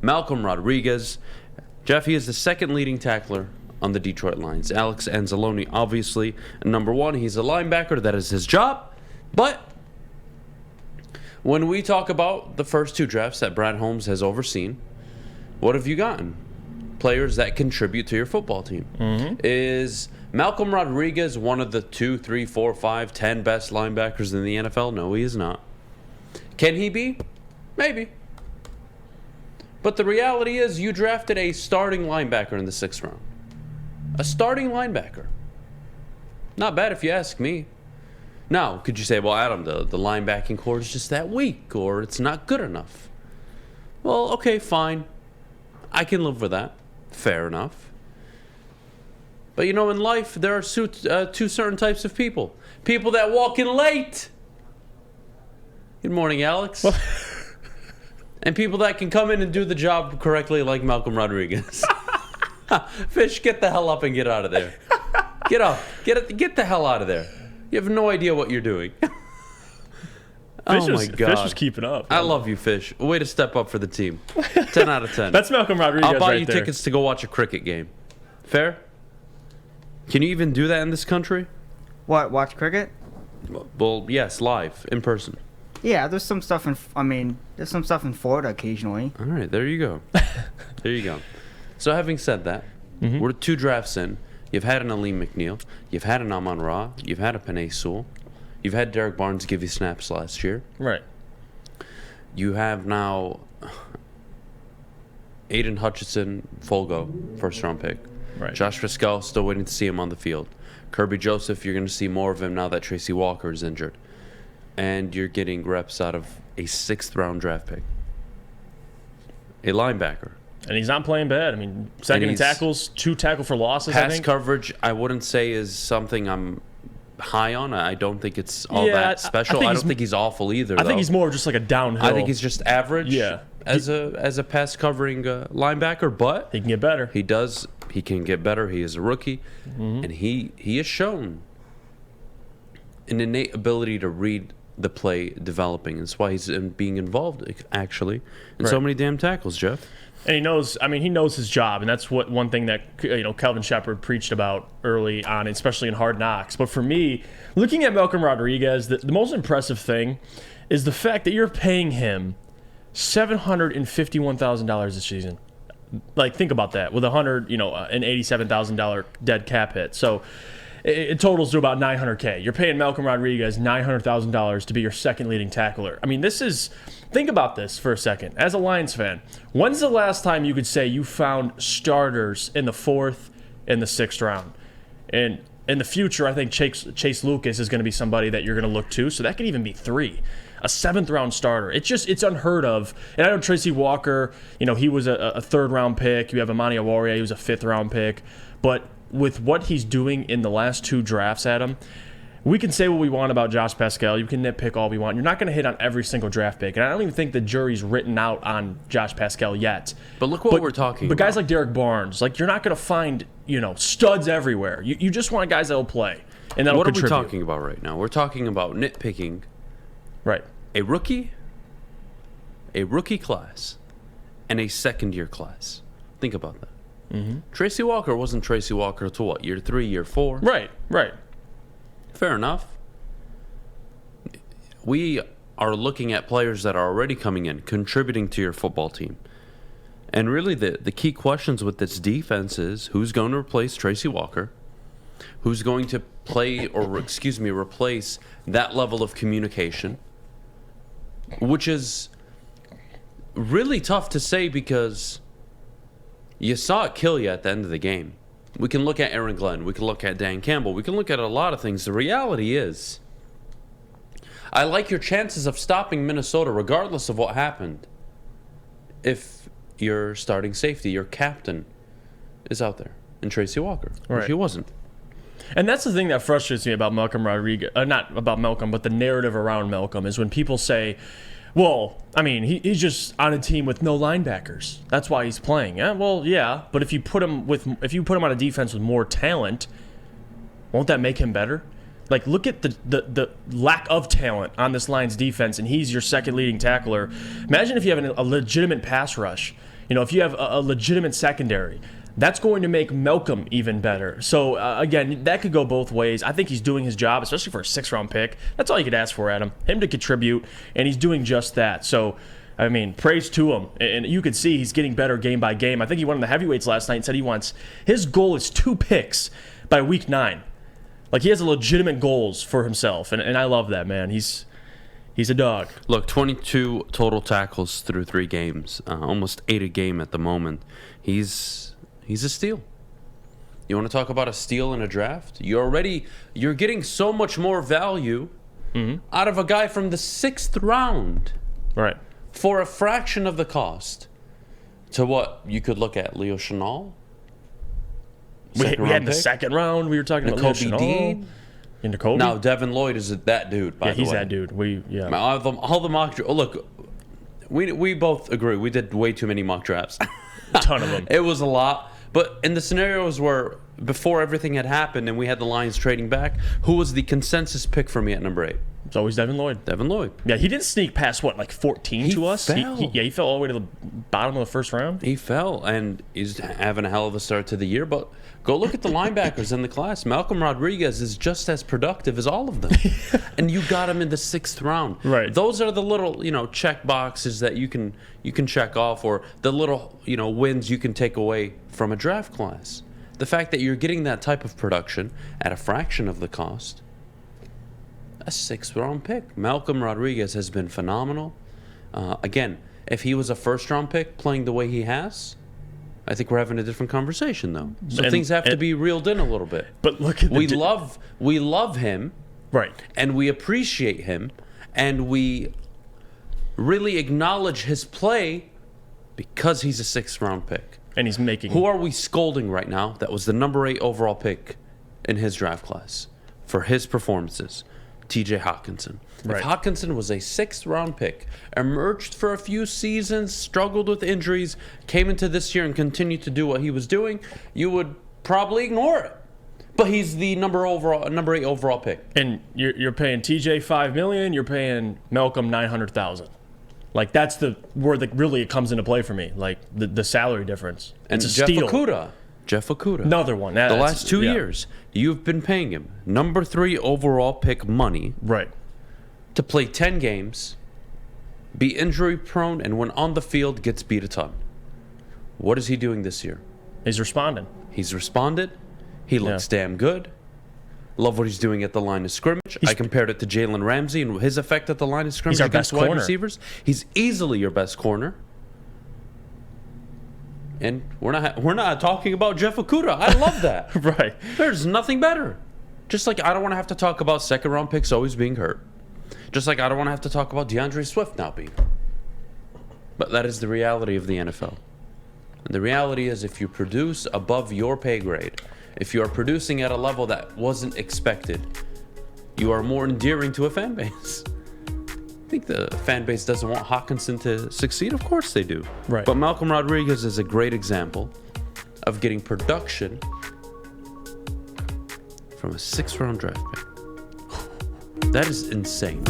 Malcom Rodriguez. Jeff, he is the second leading tackler on the Detroit Lions. Alex Anzalone, obviously, number one. He's a linebacker. That is his job. But when we talk about the first two drafts that Brad Holmes has overseen, what have you gotten? Players that contribute to your football team. Is Malcom Rodriguez one of the 2, 3, 4, 5, 10 best linebackers in the NFL? No, he is not. Can he be? Maybe. But the reality is you drafted a starting linebacker in the 6th round. A starting linebacker. Not bad if you ask me. Now, could you say, well, Adam, the linebacking core is just that weak, or it's not good enough? Well, okay, fine. I can live with that. Fair enough. But, in life, there are two certain types of people. People that walk in late. Good morning, Alex. And people that can come in and do the job correctly like Malcom Rodriguez. Fish, get the hell up and get out of there. Get up. Get the hell out of there. You have no idea what you're doing. Oh, my God. Fish is keeping up. I love you, Fish. Way to step up for the team. 10 out of 10. That's Malcom Rodriguez I'll buy right you there. tickets to go watch a cricket game. Fair? Can you even do that in this country? What, watch cricket? Well, yes, live, in person. Yeah, there's some stuff there's some stuff in Florida occasionally. All right, there you go. There you go. So having said that, we're 2 drafts in. You've had an Aleem McNeil. You've had an Amon-Ra. You've had a Penei Sewell. You've had Derek Barnes give you snaps last year. Right. You have now Aiden Hutchinson, Folgo, first-round pick. Right. Josh Pascal, still waiting to see him on the field. Kirby Joseph, you're going to see more of him now that Tracy Walker is injured. And you're getting reps out of a 6th-round draft pick. A linebacker. And he's not playing bad. I mean, second in tackles, 2 tackle for losses, I Pass think. coverage, I wouldn't say is something I'm high on. I don't think it's all that special. I don't think he's awful either, I think he's more of just like a downhill. I think he's just average as a pass covering linebacker, but he can get better. He can get better. He is a rookie, and he has shown an innate ability to read the play developing. That's why he's being involved, actually, in so many damn tackles, Jeff. And he knows his job, and that's one thing that Kelvin Shepard preached about early on, especially in Hard Knocks. But for me, looking at Malcom Rodriguez, the most impressive thing is the fact that you're paying him $751,000 this season. Like, think about that, with an $87,000 dead cap hit. So it totals to about $900K. You're paying Malcom Rodriguez $900,000 to be your second leading tackler. I mean, think about this for a second. As a Lions fan, when's the last time you could say you found starters in the 4th and the 6th round? And in the future, I think Chase Lucas is going to be somebody that you're going to look to. So that could even be 3. A 7th-round starter. It's unheard of. And I know Tracy Walker, he was a 3rd-round pick. You have Imani Oruwariye, he was a 5th-round pick. But with what he's doing in the last 2 drafts, Adam, we can say what we want about Josh Pascal. You can nitpick all we want. You're not going to hit on every single draft pick. And I don't even think the jury's written out on Josh Pascal yet. But look what we're talking about. But guys like Derek Barnes, you're not going to find, studs everywhere. You just want guys that will play and that'll contribute. What are we talking about right now? We're talking about nitpicking. Right. A rookie class, and a second-year class. Think about that. Tracy Walker wasn't Tracy Walker to what, year 3, year 4? Right. Fair enough. We are looking at players that are already coming in, contributing to your football team. And really the key questions with this defense is who's going to replace Tracy Walker, who's going to replace that level of communication, which is really tough to say because you saw it kill you at the end of the game. We can look at Aaron Glenn. We can look at Dan Campbell. We can look at a lot of things. The reality is, I like your chances of stopping Minnesota regardless of what happened. If your starting safety, your captain, is out there, and Tracy Walker, which he wasn't. And that's the thing that frustrates me about Malcom Rodriguez. Not about Malcom, but the narrative around Malcom is when people say, well, I mean, he's just on a team with no linebackers. That's why he's playing. Yeah, but if you put him on a defense with more talent, won't that make him better? Like, look at the lack of talent on this Lions defense, and he's your second leading tackler. Imagine if you have a legitimate pass rush. If you have a legitimate secondary, that's going to make Malcom even better. So, again, that could go both ways. I think he's doing his job, especially for a 6th-round pick. That's all you could ask for, Adham. Him to contribute, and he's doing just that. So, I mean, praise to him. And you could see he's getting better game by game. I think he won in the heavyweights last night and said his goal is 2 picks by week 9. Like, he has legitimate goals for himself, and I love that, man. He's a dog. Look, 22 total tackles through 3 games, almost 8 a game at the moment. He's a steal. You want to talk about a steal in a draft? You're getting so much more value out of a guy from the 6th round. Right. For a fraction of the cost to what you could look at Leo Chenal. We had in the 2nd round. We were talking about Leo Nakobe Dean. And Nakobe. Now, Devin Lloyd is that dude, by the way. He's that dude. All the mock drafts. Look, we both agree. We did way too many mock drafts. A ton of them. It was a lot. But in the scenarios where before everything had happened and we had the Lions trading back, who was the consensus pick for me at number 8? It's always Devin Lloyd. Devin Lloyd. Yeah, he didn't sneak past, 14 to us? Fell. He fell all the way to the bottom of the 1st round. He fell, and he's having a hell of a start to the year. But go look at the linebackers in the class. Malcom Rodriguez is just as productive as all of them. And you got him in the 6th round. Right. Those are the little, check boxes that you can check off, or the little, wins you can take away from a draft class. The fact that you're getting that type of production at a fraction of the cost. A 6th-round pick. Malcom Rodriguez has been phenomenal. Again, if he was a 1st-round pick playing the way he has, I think we're having a different conversation, though. So things have to be reeled in a little bit. But look at we love him, right? And we appreciate him, and we really acknowledge his play because he's a 6th-round pick. And he's making. Who are we scolding right now? That was the number 8 overall pick in his draft class for his performances. TJ Hawkinson. Right. If Hawkinson was a 6th-round pick, emerged for a few seasons, struggled with injuries, came into this year and continued to do what he was doing, you would probably ignore it. But he's the number 8 overall pick. And you're paying TJ $5 million. You're paying Malcom $900,000. Like, that's where really it comes into play for me. Like the salary difference. And it's a steal. Jeff Okudah. Another one. The last 2 years, you've been paying him number 3 overall pick money. Right. To play 10 games, be injury prone, and when on the field, gets beat a ton. What is he doing this year? He's responding. He's responded. He looks damn good. Love what he's doing at the line of scrimmage. I compared it to Jalen Ramsey and his effect at the line of scrimmage against wide receivers. He's easily your best corner. And we're not talking about Jeff Okudah. I love that. Right. There's nothing better. Just like I don't want to have to talk about 2nd-round picks always being hurt. Just like I don't want to have to talk about DeAndre Swift not being hurt. But that is the reality of the NFL. And the reality is, if you produce above your pay grade, if you are producing at a level that wasn't expected, you are more endearing to a fan base. I think the fan base doesn't want Hawkinson to succeed. Of course they do. Right. But Malcom Rodriguez is a great example of getting production from a 6th-round draft pick. That is insane.